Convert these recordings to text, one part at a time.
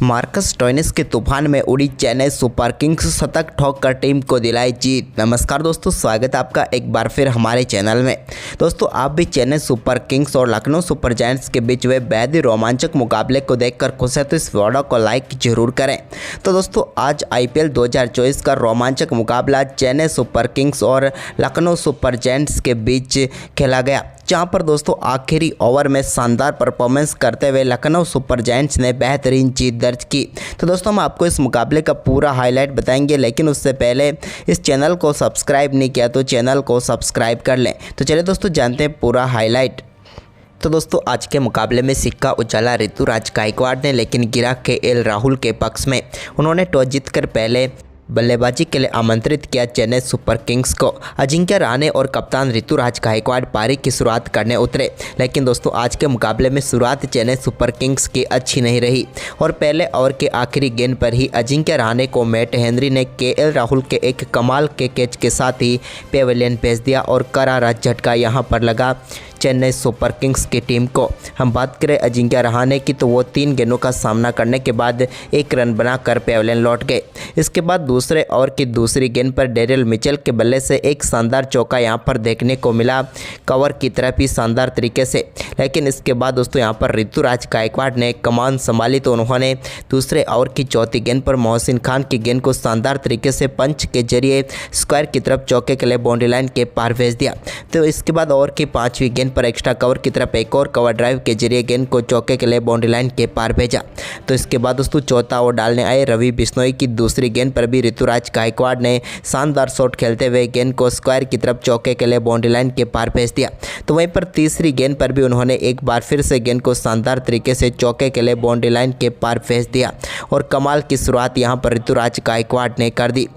Marcus Stoinis के तूफान में उड़ी चेन्नई सुपर किंग्स, शतक ठोककर टीम को दिलाई जीत। नमस्कार दोस्तों, स्वागत है आपका एक बार फिर हमारे चैनल में। दोस्तों, आप भी चेन्नई सुपर किंग्स और लखनऊ सुपर जायंट्स के बीच हुए बेहद ही रोमांचक मुकाबले को देखकर खुश है तो इस वीडियो को लाइक जरूर करें। तो दोस्तों, आज IPL 2024 का रोमांचक मुकाबला चेन्नई सुपर किंग्स और लखनऊ सुपर जायंट्स के बीच खेला गया, जहां पर दोस्तों आखिरी ओवर में शानदार परफॉर्मेंस करते हुए लखनऊ सुपर जायंट्स ने बेहतरीन जीत दर्ज की। तो दोस्तों, हम आपको इस मुकाबले का पूरा हाईलाइट बताएंगे, लेकिन उससे पहले इस चैनल को सब्सक्राइब नहीं किया तो चैनल को सब्सक्राइब कर लें। तो चलिए दोस्तों, जानते हैं पूरा हाईलाइट। तो दोस्तों, आज के मुकाबले में सिक्का उछाला ऋतुराज गायकवाड़ ने, लेकिन गिरा KL राहुल के पक्ष में। उन्होंने टॉस जीतकर पहले बल्लेबाजी के लिए आमंत्रित किया चेन्नई सुपर किंग्स को। अजिंक्य रहाणे और कप्तान ऋतुराज गायकवाड़ पारी की शुरुआत करने उतरे, लेकिन दोस्तों आज के मुकाबले में शुरुआत चेन्नई सुपर किंग्स की अच्छी नहीं रही और पहले ओवर के आखिरी गेंद पर ही अजिंक्य रहाणे को मैट हेनरी ने KL राहुल के एक कमाल के कैच के साथ ही पेविलियन भेज दिया और करारा झटका यहां पर लगा चेन्नई सुपर किंग्स की टीम को। हम बात करें अजिंक्य रहाणे की, तो वो 3 गेंदों का सामना करने के बाद 1 रन बनाकर पेविलियन लौट गए। इसके बाद दूसरे ओवर की दूसरी गेंद पर डेरियल मिचेल के बल्ले से एक शानदार चौका यहां पर देखने को मिला, कवर की तरफ ही शानदार तरीके से। लेकिन इसके बाद दोस्तों यहां पर ऋतुराज गायकवाड़ ने कमान संभाली, तो उन्होंने दूसरे ओवर की चौथी गेंद पर मोहसिन खान की गेंद को शानदार तरीके से पंच के जरिए स्क्वायर की तरफ चौके के लिए बाउंड्री लाइन के पार भेज दिया। तो इसके बाद ओवर की 5वीं गेंद पर एक्स्ट्रा कवर की तरफ एक और कवर ड्राइव के जरिए गेंद को चौके के लिए बाउंड्री लाइन के पार भेजा। तो इसके बाद दोस्तों चौथा ओवर डालने आए रवि बिश्नोई की दूसरी गेंद पर भी ऋतुराज गायकवाड़ ने शानदार शॉट खेलते हुए गेंद को स्क्वायर की तरफ चौके के लिए बाउंड्री लाइन के पार भेज दिया। तो वहीं पर तीसरी गेंद पर भी उन्होंने एक बार फिर से गेंद को शानदार तरीके से चौके के लिए बाउंड्री लाइन के पार भेज दिया और कमाल की शुरुआत यहां पर ऋतुराज गायकवाड़ ने कर दी।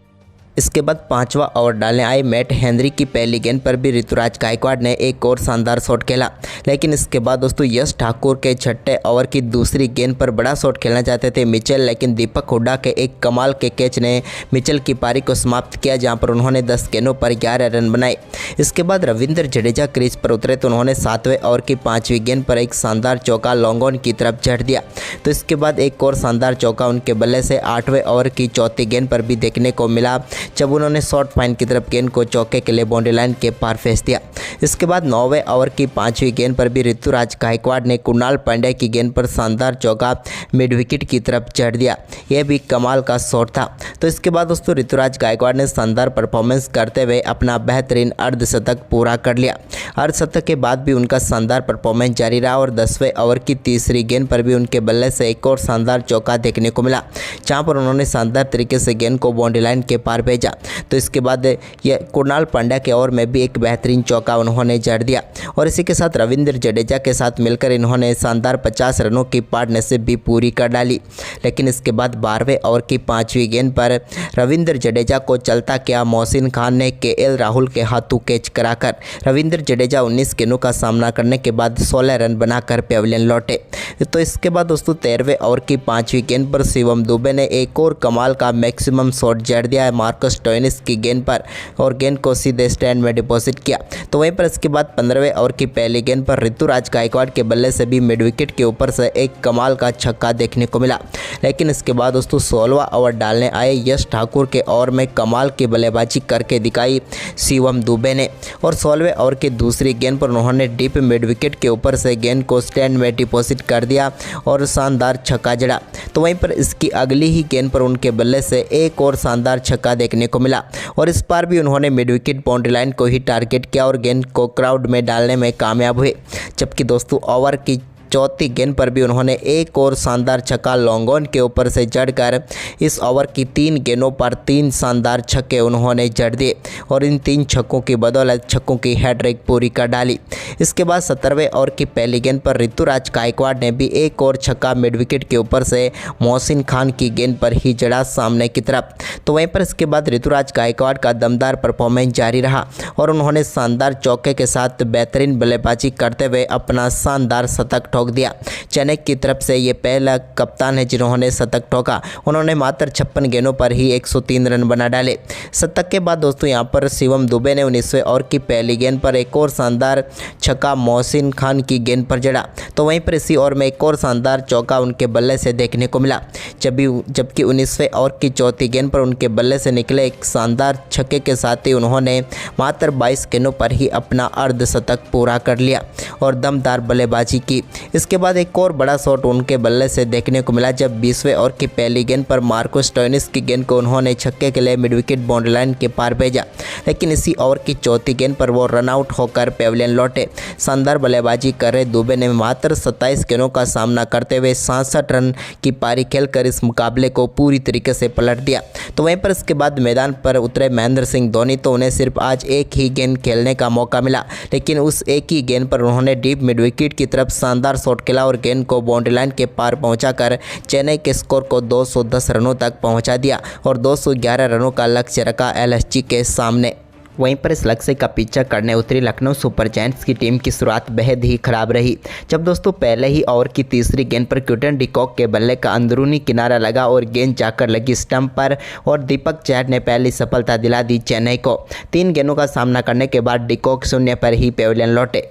इसके बाद 5वां ओवर डालने आए मैट हेनरी की पहली गेंद पर भी ऋतुराज गायकवाड़ ने एक और शानदार शॉट खेला, लेकिन इसके बाद दोस्तों यश ठाकुर के 6ठे ओवर की दूसरी गेंद पर बड़ा शॉट खेलना चाहते थे मिचेल, लेकिन दीपक हुड्डा के एक कमाल के कैच ने मिचेल की पारी को समाप्त किया, जहां पर उन्होंने 10 गेंदों पर 11 रन बनाए। इसके बाद रविंद्र जडेजा क्रीज पर उतरे, तो उन्होंने 7वें ओवर की 5वीं गेंद पर एक शानदार चौका लॉन्ग ऑन की तरफ जड़ दिया। तो इसके बाद एक और शानदार चौका उनके बल्ले से 8वें ओवर की चौथी गेंद पर भी देखने को मिला, जब उन्होंने शॉर्ट फाइन की तरफ गेंद को चौके के लिए बाउंड्री लाइन के पार फेंक दिया। इसके बाद 9वें ओवर की 5वीं गेंद पर भी ऋतुराज गायकवाड़ ने कुणाल पांड्या की गेंद पर शानदार चौका मिड विकेट की तरफ जड़ दिया, यह भी कमाल का शॉट था। तो इसके बाद दोस्तों ऋतुराज गायकवाड़ ने शानदार परफॉर्मेंस करते हुए अपना बेहतरीन अर्धशतक पूरा कर लिया। अर्धशतक के बाद भी उनका शानदार परफॉर्मेंस जारी रहा और 10वें ओवर की तीसरी गेंद पर भी उनके बल्ले से एक और शानदार चौका देखने को मिला, जहां पर उन्होंने शानदार तरीके से गेंद को बाउंड्री लाइन के पार भेजा। तो इसके बाद ये कुणाल पांड्या के ओवर में भी एक बेहतरीन चौका उन्होंने जड़ दिया और इसी के साथ रविंद्र जडेजा के साथ मिलकर इन्होंने शानदार 50 रनों की पार्टनरशिप भी पूरी कर डाली। लेकिन इसके बाद 12वें ओवर की 5वीं गेंद पर रविंद्र जडेजा को चलता किया मोहसिन खान ने KL राहुल के हाथों कैच कराकर रविंद्र जडेजा 19 गेंदों का सामना करने के बाद 16 रन बनाकर पेविलियन लौटे। तो इसके बाद दोस्तों 13वें ओवर की 5वीं गेंद पर शिवम दुबे ने एक और कमाल का मैक्सिमम शॉट जड़ दिया है मार्कस स्टोइनिस की गेंद पर और गेंद को सीधे स्टैंड में डिपॉजिट किया। तो वहीं पर इसके बाद 15वें ओवर की पहली गेंद पर ऋतुराज गायकवाड़ के बल्ले से भी मिड विकेट के ऊपर से एक कमाल का छक्का देखने को मिला। लेकिन इसके बाद दोस्तों 16वां ओवर डालने आए यश ठाकुर के ओवर में कमाल की बल्लेबाजी करके दिखाई शिवम दुबे ने और 16वें ओवर की दूसरी गेंद पर उन्होंने डीप मिड विकेट के ऊपर से गेंद को स्टैंड में डिपॉजिट कर दिया और शानदार छक्का जड़ा। तो वहीं पर इसकी अगली ही गेंद पर उनके बल्ले से एक और शानदार छक्का देखने को मिला और इस बार भी उन्होंने मिड विकेट बाउंड्री लाइन को ही टारगेट किया और गेंद को क्राउड में डालने में कामयाब हुए। जबकि दोस्तों ओवर की चौथी गेंद पर भी उन्होंने एक और शानदार छक्का लॉन्ग ऑन के ऊपर से जड़कर इस ओवर की 3 गेंदों पर 3 शानदार छक्के उन्होंने जड़ दिए और इन 3 छक्कों की बदौलत छक्कों की हैट्रिक पूरी कर डाली। इसके बाद 17वें ओवर की पहली गेंद पर ऋतुराज गायकवाड़ ने भी एक और छक्का मिड विकेट के ऊपर से मोहसिन खान की गेंद पर ही जड़ा सामने की तरफ। तो वहीं पर इसके बाद ऋतुराज गायकवाड़ का दमदार परफॉर्मेंस जारी रहा और उन्होंने शानदार चौके के साथ बेहतरीन बल्लेबाजी करते हुए अपना शानदार शतक ठोक ठोक दिया। चेन्नई की तरफ से ये पहला कप्तान है जिन्होंने शतक ठोका। उन्होंने मात्र 56 गेंदों पर ही 103 रन बना डाले। शतक के बाद दोस्तों यहाँ पर शिवम दुबे ने 19वें ओवर की पहली गेंद पर एक और शानदार छक्का मोहसिन खान की गेंद पर जड़ा। तो वहीं पर इसी ओवर में एक और शानदार चौका उनके बल्ले से देखने को मिला, जबकि 19वें ओवर की चौथी गेंद पर उनके बल्ले से निकले एक शानदार छक्के के साथ ही उन्होंने मात्र 22 गेंदों पर ही अपना अर्धशतक पूरा कर लिया और दमदार बल्लेबाजी की। इसके बाद एक और बड़ा शॉट उनके बल्ले से देखने को मिला जब 20वें ओवर की पहली गेंद पर मार्को स्टोइनिस की गेंद को उन्होंने छक्के के लिए मिड विकेट बाउंड्री लाइन के पार भेजा, लेकिन इसी ओवर की चौथी गेंद पर वो रन आउट होकर पेविलियन लौटे। शानदार बल्लेबाजी कर रहे दुबे ने मात्र 27 गेंदों का सामना करते हुए 67 रन की पारी खेलकर इस मुकाबले को पूरी तरीके से पलट दिया। तो वहीं पर इसके बाद मैदान पर उतरे महेंद्र सिंह धोनी, तो उन्हें सिर्फ आज एक ही गेंद खेलने का मौका मिला, लेकिन उस एक ही गेंद पर उन्होंने डीप मिड विकेट की तरफ शानदार शॉट खेला और गेंद को बाउंड्री लाइन के पार पहुंचाकर चेन्नई के स्कोर को 210 रनों तक पहुंचा दिया और 211 रनों का लक्ष्य रखा एलएसजी के सामने। वहीं पर इस लक्ष्य का पीछा करने उतरी लखनऊ सुपर जायंट्स की टीम की शुरुआत बेहद ही खराब रही, जब दोस्तों पहले ही ओवर की तीसरी गेंद पर क्विंटन डिकॉक के बल्ले का अंदरूनी किनारा लगा और गेंद जाकर लगी स्टंप पर और दीपक चहर ने पहली सफलता दिला दी चेन्नई को। 3 गेंदों का सामना करने के बाद डिकॉक 0 पर ही पेविलियन लौटे।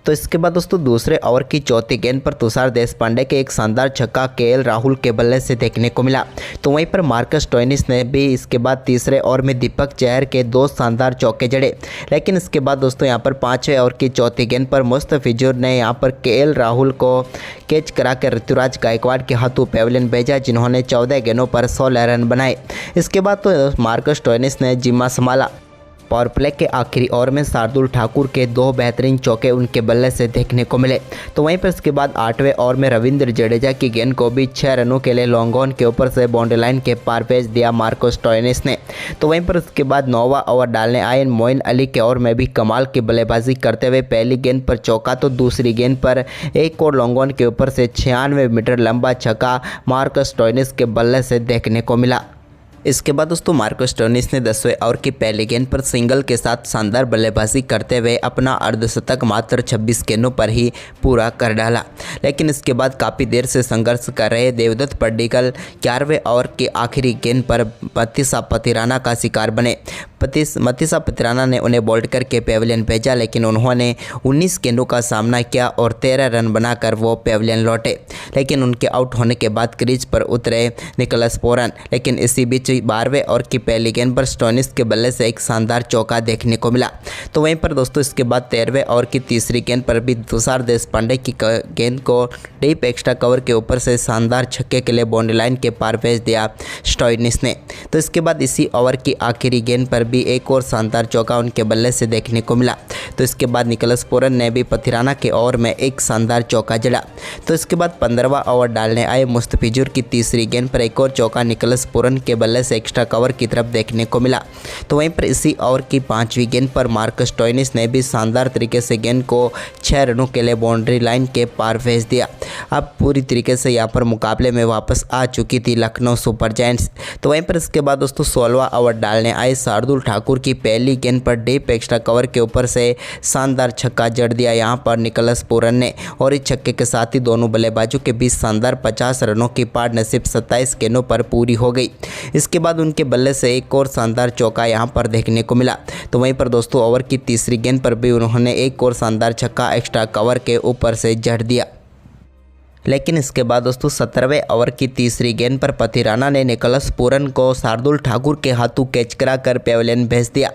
तो इसके बाद दोस्तों दूसरे ओवर की चौथी गेंद पर तुषार देशपांडे के एक शानदार छक्का केएल राहुल के बल्ले से देखने को मिला। तो वहीं पर मार्कस स्टोइनिस ने भी इसके बाद तीसरे ओवर में दीपक चहर के 2 शानदार चौके जड़े, लेकिन इसके बाद दोस्तों यहाँ पर 5वें ओवर की चौथी गेंद पर मुस्तफिजुर ने यहाँ पर केएल राहुल को कैच कराकर ऋतुराज गायकवाड़ के हाथों पेविलियन भेजा, जिन्होंने 14 गेंदों पर 16 रन बनाए। इसके बाद तो मार्कस स्टोइनिस ने जिम्मा संभाला। पावर प्ले के आखिरी ओवर में शार्दुल ठाकुर के 2 बेहतरीन चौके उनके बल्ले से देखने को मिले। तो वहीं पर इसके बाद 8वें ओवर में रविंद्र जडेजा की गेंद को भी 6 रनों के लिए लॉन्ग ऑन के ऊपर से बाउंड्री लाइन के पार भेज दिया मार्को स्टोइनिस ने। तो वहीं पर इसके बाद 9वां ओवर डालने आए मोइन अली के ओवर में भी कमाल की बल्लेबाजी करते हुए पहली गेंद पर चौका तो दूसरी गेंद पर एक और लॉन्ग ऑन के ऊपर से 96 मीटर लंबा छक्का मार्को स्टोइनिस के बल्ले से देखने को मिला। इसके बाद दोस्तों मार्को स्टोइनिस ने 10वें ओवर की पहली गेंद पर सिंगल के साथ शानदार बल्लेबाजी करते हुए अपना अर्धशतक मात्र 26 गेंदों पर ही पूरा कर डाला, लेकिन इसके बाद काफ़ी देर से संघर्ष कर रहे देवदत्त पड्डीकल 11वें ओवर की आखिरी गेंद पर मतीसा पथिराना का शिकार बने। मतीसा पथिराना ने उन्हें बोल्ड करके पेविलियन भेजा, लेकिन उन्होंने 19 गेंदों का सामना किया और 13 रन बनाकर वो पेविलियन लौटे, लेकिन उनके आउट होने के बाद क्रीज पर उतरे निकोलस पूरन, लेकिन इसी बीच 12वें ओवर की पहली गेंद पर स्टोइनिस के बल्ले से एक शानदार चौका देखने को मिला। तो वहीं पर दोस्तों इसके बाद 13वें ओवर की तीसरी गेंद पर भी तुषार देशपांडे की गेंद को डीप एक्स्ट्रा कवर के ऊपर से शानदार छक्के के लिए बाउंड्री लाइन के पार भेज दिया स्टोइनिस ने। तो इसके बाद इसी ओवर की आखिरी गेंद पर भी एक और शानदार चौका उनके बल्ले से देखने को मिला। तो इसके बाद निकोलस पूरन ने भी पथिराना के ओवर में एक शानदार चौका जड़ा। तो इसके बाद 15वां ओवर डालने आए मुस्तफिजुर की तीसरी गेंद पर एक और चौका निकोलस पूरन के बल्ले से एक्स्ट्रा कवर की तरफ देखने को मिला। तो वहीं पर इसी ओवर की 5वीं गेंद पर मार्कस स्टोइनिस ने भी शानदार तरीके से गेंद को 6 रनों के लिए बाउंड्री लाइन के पार भेज दिया। अब पूरी तरीके से यहाँ पर मुकाबले में वापस आ चुकी थी लखनऊ सुपर जायंट्स। तो वहीं पर इसके बाद दोस्तों 16वां ओवर डालने आए शार्दुल ठाकुर की पहली गेंद पर डीप एक्स्ट्रा कवर के ऊपर से शानदार छक्का जड़ दिया यहाँ पर निकोलस पूरन ने, और इस छक्के के साथ ही दोनों बल्लेबाजों के बीच शानदार 50 रनों की पार्टनरशिप 27 गेंदों पर पूरी हो गई। इसके बाद उनके बल्ले से एक और शानदार चौका यहाँ पर देखने को मिला। तो वहीं पर दोस्तों ओवर की तीसरी गेंद पर भी उन्होंने एक और शानदार छक्का एक्स्ट्रा कवर के ऊपर से जड़ दिया, लेकिन इसके बाद दोस्तों 17वें ओवर की तीसरी गेंद पर पथिराना ने निकोलस पूरन को शार्दुल ठाकुर के हाथों कैच कराकर पेविलियन भेज दिया।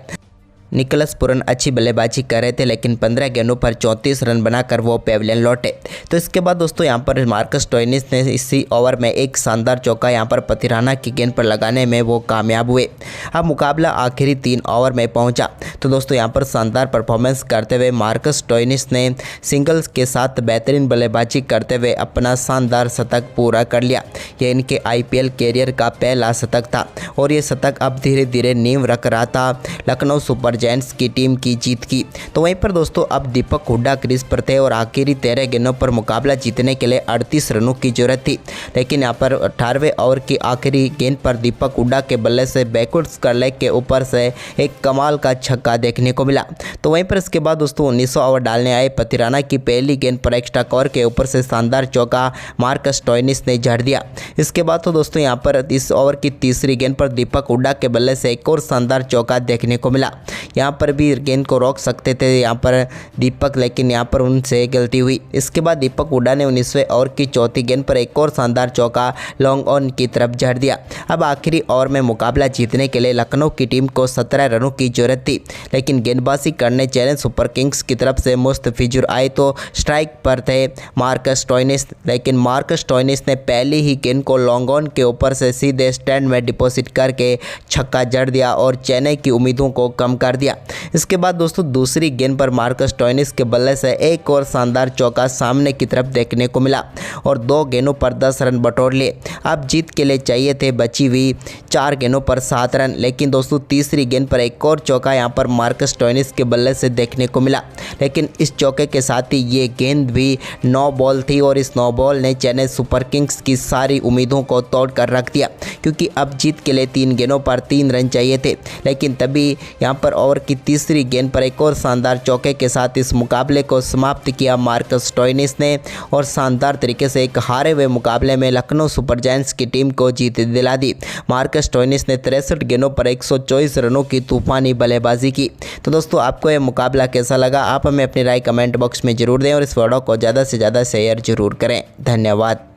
निकोलस पूरन अच्छी बल्लेबाजी कर रहे थे, लेकिन 15 गेंदों पर 34 रन बनाकर वो पेविलियन लौटे। तो इसके बाद दोस्तों यहाँ पर मार्कस स्टोइनिस ने इसी ओवर में एक शानदार चौका यहाँ पर पथिराना की गेंद पर लगाने में वो कामयाब हुए। अब मुकाबला आखिरी 3 ओवर में पहुँचा। तो दोस्तों यहाँ पर शानदार परफॉर्मेंस करते हुए मार्कस स्टोइनिस ने सिंगल्स के साथ बेहतरीन बल्लेबाजी करते हुए अपना शानदार शतक पूरा कर लिया। यह इनके IPL कैरियर का पहला शतक था और ये शतक अब धीरे धीरे नींव रख रहा था लखनऊ सुपर जायंट्स की टीम की जीत की। तो वहीं पर दोस्तों अब दीपक हुड्डा क्रीज पर थे और आखिरी 13 गेंदों पर मुकाबला जीतने के लिए 38 रनों की जरूरत थी, लेकिन यहाँ पर 18वें ओवर की आखिरी गेंद पर दीपक हुड्डा के बल्ले से बैकवर्ड्स कर लेग के ऊपर से एक कमाल का छक्का देखने को मिला। तो वहीं पर इसके बाद दोस्तों 19 ओवर डालने आए पथिराना की पहली गेंद पर एक्स्ट्रा कवर के ऊपर से शानदार चौका मार्कस स्टोइनिस ने जड़ दिया। इसके बाद तो दोस्तों यहाँ पर इस ओवर की तीसरी गेंद पर दीपक हुड्डा के बल्ले से एक और शानदार चौका देखने को मिला। यहाँ पर भी गेंद को रोक सकते थे यहाँ पर दीपक, लेकिन यहाँ पर उनसे गलती हुई। इसके बाद दीपक हुड्डा ने 19वें ओवर की चौथी गेंद पर एक और शानदार चौका लॉन्ग ऑन की तरफ जड़ दिया। अब आखिरी ओवर में मुकाबला जीतने के लिए लखनऊ की टीम को 17 रनों की जरूरत थी, लेकिन गेंदबाजी करने चेन्नई सुपर किंग्स की तरफ से मुस्तफिजुर आए तो स्ट्राइक पर थे मार्कस स्टोइनिस, लेकिन मार्कस स्टोइनिस ने पहली ही गेंद को लॉन्ग ऑन के ऊपर से सीधे स्टैंड में डिपॉजिट करके छक्का जड़ दिया और चेन्नई की उम्मीदों को कम कर दिया। इसके बाद दोस्तों दूसरी गेंद पर मार्कस स्टोइनिस के बल्ले से एक और शानदार चौका सामने की तरफ देखने को मिला और 2 गेंदों पर 10 रन बटोर लिए। अब जीत के लिए चाहिए थे बची हुई 4 गेंदों पर 7 रन, लेकिन दोस्तों तीसरी गेंद पर एक और चौका यहाँ पर मार्कस स्टोइनिस के बल्ले से देखने को मिला, लेकिन इस चौके के साथ ही ये गेंद भी 9 बॉल थी और इस 9 बॉल ने चेन्नई सुपर किंग्स की सारी उम्मीदों को तोड़ कर रख दिया, क्योंकि अब जीत के लिए 3 गेंदों पर 3 रन चाहिए थे। लेकिन तभी यहाँ पर ओवर की तीसरी गेंद पर एक और शानदार चौके के साथ इस मुकाबले को समाप्त किया मार्कस स्टोइनिस ने और शानदार तरीके से एक हारे हुए मुकाबले में लखनऊ सुपर जायंट्स की टीम को जीत दिला दी। मार्कस स्टोइनिस ने 63 गेंदों पर 124 रनों की तूफानी बल्लेबाजी की। तो दोस्तों आपको यह मुकाबला कैसा लगा, आप हमें अपनी राय कमेंट बॉक्स में जरूर दें और इस वीडियो को ज़्यादा से ज़्यादा शेयर जरूर करें। धन्यवाद।